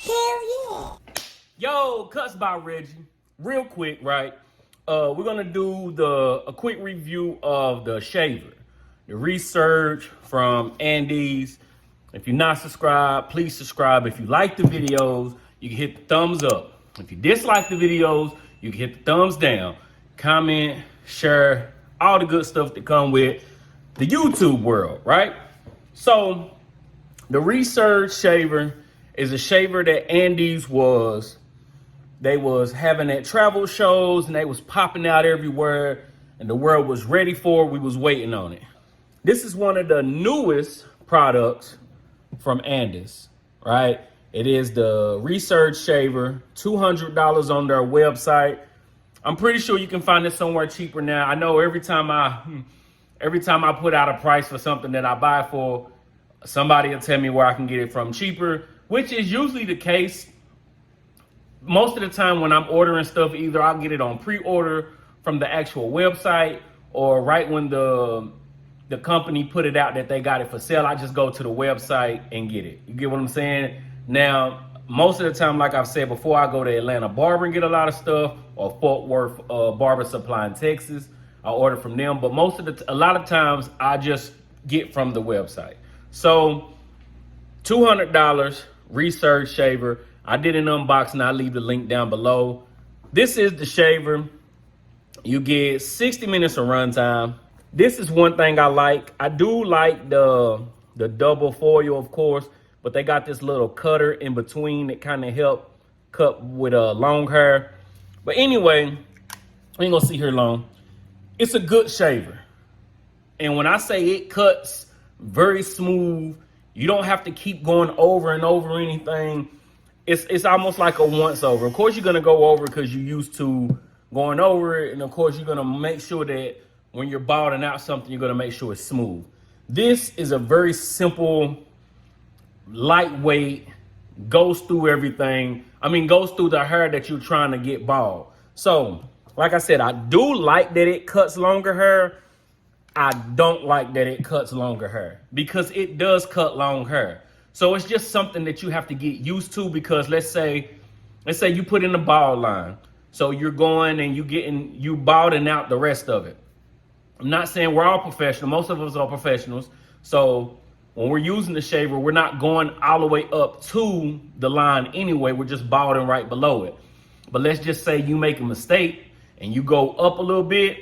Hell yeah. Yo, Cuts by Reggie. Real quick, right? We're gonna do a quick review of the shaver, the reSurge from Andis. If you're not subscribed, please subscribe. If you like the videos, you can hit the thumbs up. If you dislike the videos, you can hit the thumbs down. Comment, share, all the good stuff that come with the YouTube world, right? So the reSurge shaver is a shaver that Andis was having at travel shows, and they was popping out everywhere, and the world was ready for it. We was waiting on it. This is one of the newest products from Andis, right? It is the reSurge shaver, $200 on their website. I'm pretty sure you can find it somewhere cheaper now. I know every time I put out a price for something that I buy for, somebody will tell me where I can get it from cheaper, which is usually the case. Most of the time when I'm ordering stuff, either I'll get it on pre-order from the actual website, or right when the company put it out that they got it for sale, I just go to the website and get it. You get what I'm saying? Now, most of the time, like I've said before, I go to Atlanta Barber and get a lot of stuff, or Fort Worth Barber Supply in Texas. I order from them, but a lot of times I just get from the website. So $200 reSurge shaver. I did an unboxing. I'll leave the link down below. This is the shaver. You get 60 minutes of runtime. This is one thing I like. I do like the double foil, of course, but they got this little cutter in between that kind of help cut with long hair. But anyway, I ain't gonna see here long. It's a good shaver. And when I say it cuts very smooth, you don't have to keep going over and over anything. It's almost like a once over. Of course, you're gonna go over because you're used to going over it, and of course, you're gonna make sure that when you're balding out something, you're gonna make sure it's smooth. This is a very simple, lightweight, goes through everything. I mean, goes through the hair that you're trying to get bald. So, like I said, I do like that it cuts longer hair. I don't like that it cuts longer hair, because it does cut long hair. So it's just something that you have to get used to, because let's say you put in the bald line. So you're going and you balding out the rest of it. I'm not saying we're all professional. Most of us are professionals. So when we're using the shaver, we're not going all the way up to the line anyway. We're just balding right below it. But let's just say you make a mistake and you go up a little bit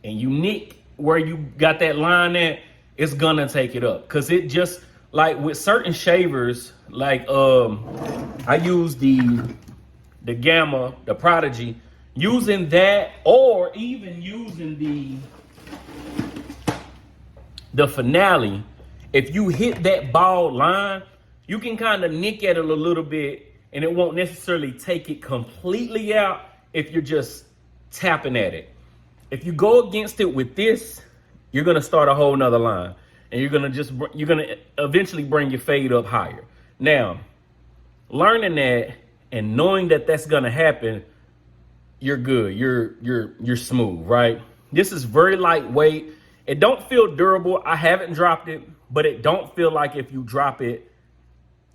and you nick where you got that line at, it's gonna take it up. Cause it just, like with certain shavers, like I use the Gamma, the Prodigy, using that, or even using the Finale. If you hit that bald line, you can kind of nick at it a little bit, and it won't necessarily take it completely out if you're just tapping at it. If you go against it with this, you're gonna start a whole nother line. And you're gonna eventually bring your fade up higher. Now, learning that and knowing that that's gonna happen, you're good. You're smooth, right? This is very lightweight. It don't feel durable. I haven't dropped it, but it don't feel like if you drop it,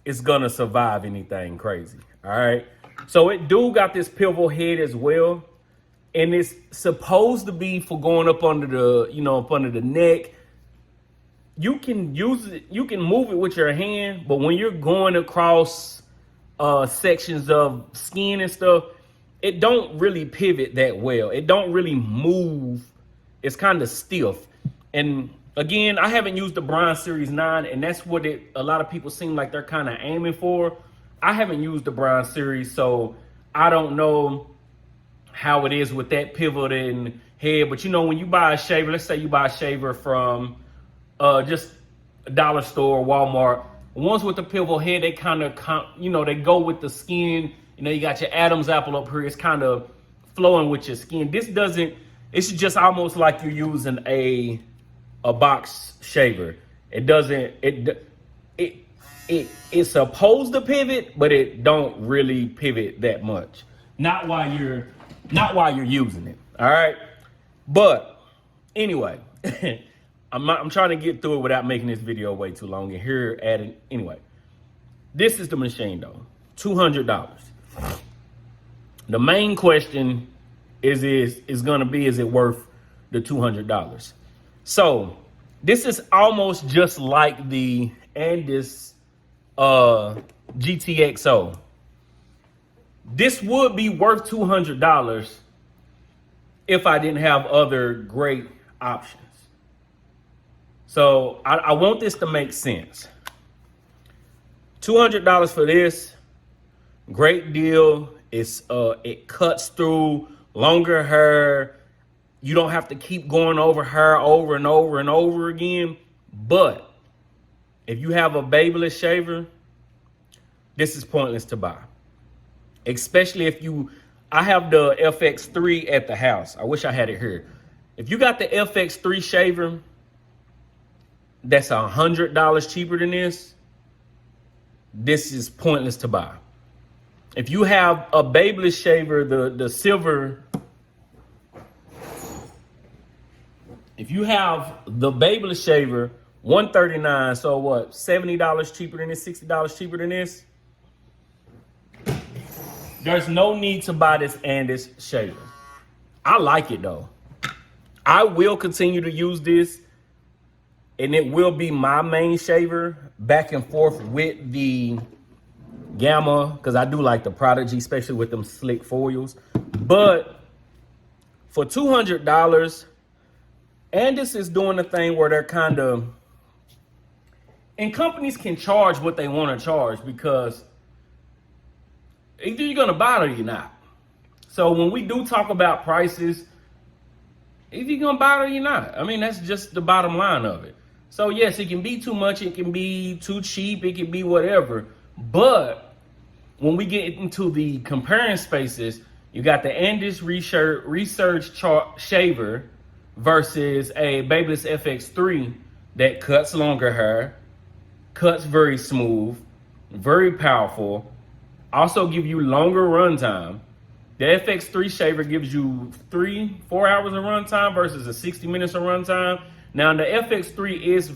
it's gonna survive anything crazy. All right. So it do got this pivot head as well, and it's supposed to be for going up under up under the neck. You can use it, you can move it with your hand, but when you're going across sections of skin and stuff, it don't really pivot that well. It don't really move. It's kind of stiff. And again, I haven't used the Bronze Series 9, and that's what a lot of people seem like they're kind of aiming for. I haven't used the Bronze Series, so I don't know how it is with that pivot and head. But when you buy a shaver, let's say you buy a shaver from just a dollar store, Walmart, ones with the pivot head, they kind of, they go with the skin. You got your Adam's apple up here. It's kind of flowing with your skin. This doesn't. It's just almost like you're using a box shaver. It doesn't. It's supposed to pivot, but it don't really pivot that much. Not while you're using it. All right. But anyway. I'm trying to get through it without making this video way too long. And anyway, this is the machine though. $200. The main question is going to be, is it worth the $200? So this is almost just like the Andis GTXO. This would be worth $200 if I didn't have other great options. So I want this to make sense. $200 for this, great deal. It cuts through longer hair. You don't have to keep going over hair over and over and over again. But if you have a babyless shaver, this is pointless to buy. Especially if I have the FX3 at the house. I wish I had it here. If you got the FX3 shaver that's $100 cheaper than this is pointless to buy. If you have a babyless shaver, the silver, if you have the babyless shaver, $139, so what, $70 cheaper than this, $60 cheaper than this? There's no need to buy this Andis shaver. I like it though. I will continue to use this, and it will be my main shaver back and forth with the Gamma, because I do like the Prodigy, especially with them slick foils. But for $200, Andis is doing the thing where they're kind of, and companies can charge what they want to charge, because either you're going to buy it or you're not. So when we do talk about prices, either you're going to buy it or you're not. I mean, that's just the bottom line of it. So yes, it can be too much, it can be too cheap, it can be whatever. But when we get into the comparing spaces, you got the Andis reSurge shaver versus a babyless FX3 that cuts longer hair, cuts very smooth, very powerful, also give you longer runtime. The FX3 shaver gives you 3-4 hours of runtime versus a 60 minutes of runtime. Now the FX3 is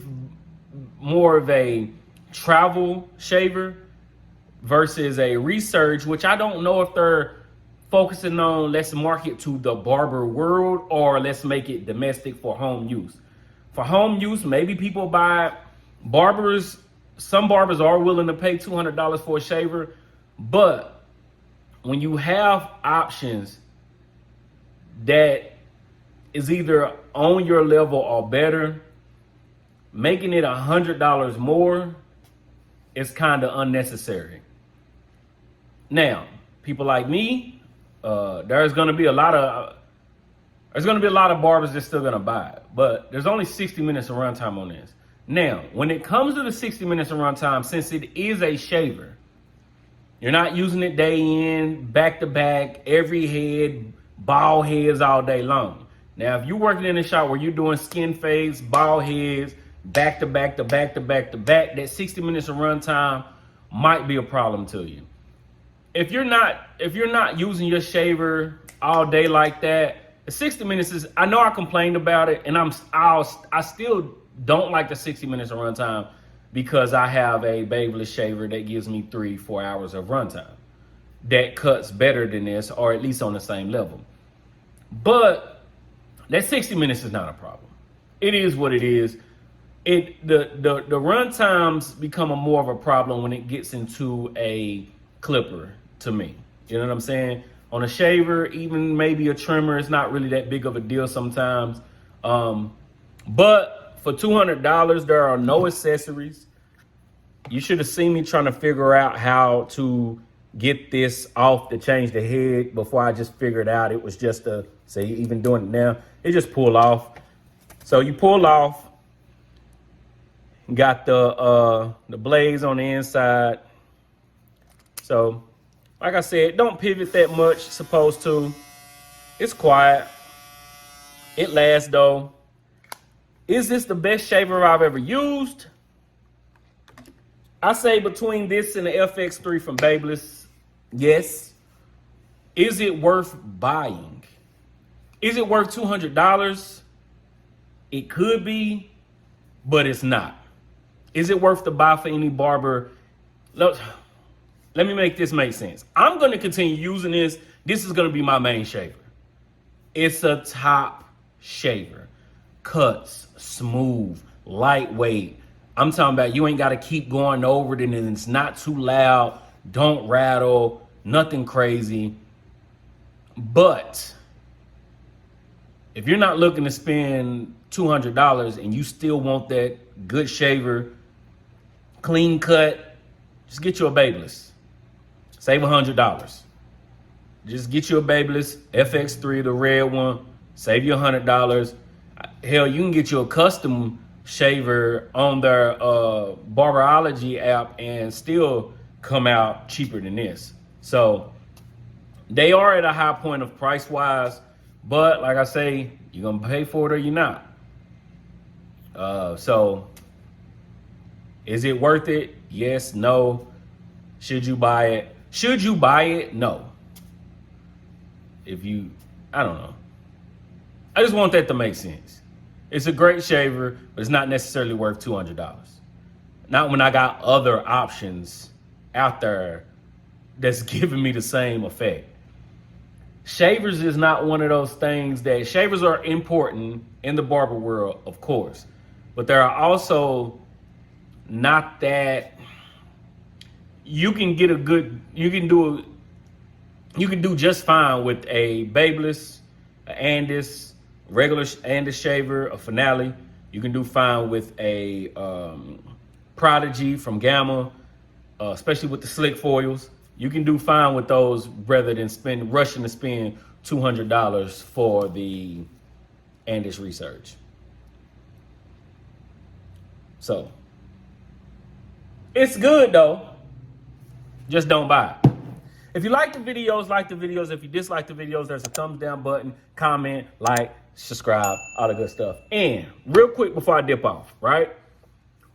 more of a travel shaver versus a reSurge, which I don't know if they're focusing on let's market to the barber world or let's make it domestic for home use. For home use, maybe people buy barbers. Some barbers are willing to pay $200 for a shaver, but when you have options that is either on your level or better, making it $100 more is kind of unnecessary. Now, people like me, there's gonna be a lot of barbers that's still gonna buy it, but there's only 60 minutes of runtime on this. Now, when it comes to the 60 minutes of runtime, since it is a shaver, you're not using it day in, back to back, every head, bald heads all day long. Now, if you're working in a shop where you're doing skin fades, bald heads, back to back to back to back to back, that 60 minutes of runtime might be a problem to you. If you're not using your shaver all day like that, the 60 minutes is, I know I complained about it, and I still don't like the 60 minutes of runtime because I have a babyless shaver that gives me 3-4 hours of runtime that cuts better than this, or at least on the same level. But that 60 minutes is not a problem. It is what it is. The run times become more of a problem when it gets into a clipper to me. You know what I'm saying? On a shaver, even maybe a trimmer, it's not really that big of a deal sometimes. But for $200, there are no accessories. You should have seen me trying to figure out how to get this off to change the head before I just figured out it was just even doing it now, it just pull off. So you pull off, got the blades on the inside. So like I said, don't pivot that much, supposed to. It's quiet. It lasts though. Is this the best shaver I've ever used? I say between this and the FX3 from Babyless, yes. Is it worth buying? Is it worth $200? It could be, but it's not. Is it worth to buy for any barber? Look, let me make this make sense. I'm going to continue using this. This is going to be my main shaver. It's a top shaver. Cuts, smooth, lightweight. I'm talking about you ain't got to keep going over it, and it's not too loud. Don't rattle. Nothing crazy. But if you're not looking to spend $200 and you still want that good shaver, clean cut, just get you a Babyliss. Save $100. Just get you a Babyliss FX3, the red one. Save you $100. Hell, you can get you a custom shaver on their Barberology app and still come out cheaper than this. So they are at a high point of price wise, but like I say, you're gonna pay for it or you're not. So is it worth it? Yes, no. Should you buy it? Should you buy it? No. I don't know. I just want that to make sense. It's a great shaver, but it's not necessarily worth $200. Not when I got other options out there that's giving me the same effect. Shavers is not one of those things that shavers are important in the barber world, of course, but there are also not that you can do just fine with a Babyliss, an Andis, regular Andis shaver, a Finale. You can do fine with a Prodigy from Gamma, especially with the slick foils. You can do fine with those rather than rushing to spend $200 for the Andis reSurge. So it's good though. Just don't buy it. If you like the videos, like the videos. If you dislike the videos, there's a thumbs down button, comment, like, subscribe, all the good stuff. And real quick before I dip off, right?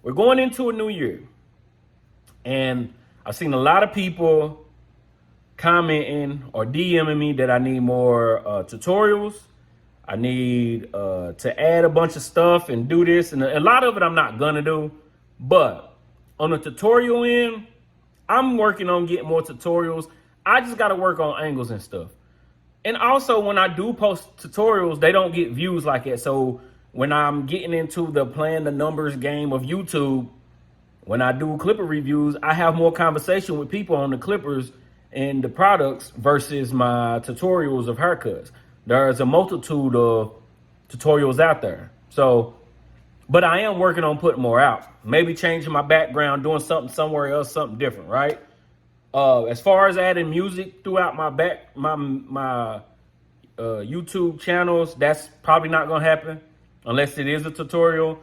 We're going into a new year. And I've seen a lot of people commenting or DMing me that I need more tutorials. I need to add a bunch of stuff and do this. And a lot of it I'm not gonna do. But on the tutorial end, I'm working on getting more tutorials. I just got to work on angles and stuff. And also when I do post tutorials, they don't get views like that. So when I'm getting into the playing the numbers game of YouTube, when I do clipper reviews, I have more conversation with people on the clippers and the products versus my tutorials of haircuts. There's a multitude of tutorials out there. So, but I am working on putting more out. Maybe changing my background, doing something somewhere else, something different, right? As far as adding music throughout my YouTube channels, that's probably not gonna happen unless it is a tutorial.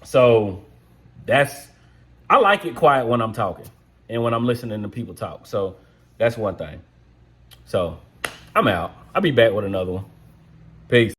So I like it quiet when I'm talking and when I'm listening to people talk. So that's one thing. So I'm out. I'll be back with another one. Peace.